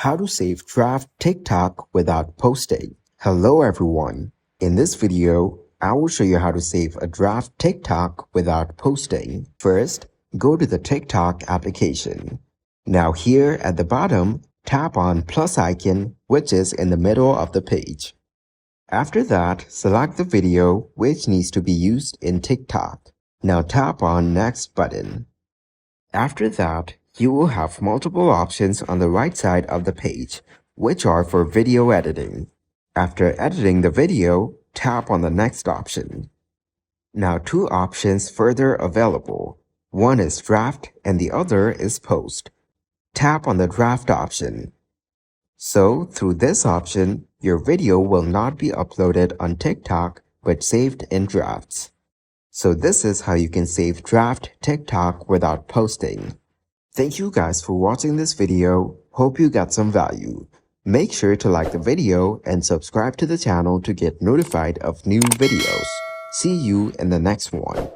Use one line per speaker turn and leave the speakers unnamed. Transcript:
How to save draft TikTok without posting. Hello everyone. In this video, I will show you how to save a draft TikTok without posting. First, go to the TikTok application. Now here at the bottom, tap on plus icon, which is in the middle of the page. After that, select the video which needs to be used in TikTok. Now tap on Next button. After that, you will have multiple options on the right side of the page, which are for video editing. After editing the video, tap on the next option. Now two options further available. One is draft and the other is post. Tap on the draft option. So through this option, your video will not be uploaded on TikTok but saved in drafts. So this is how you can save draft TikTok without posting. Thank you guys for watching this video. Hope you got some value. Make sure to like the video and subscribe to the channel to get notified of new videos. See you in the next one.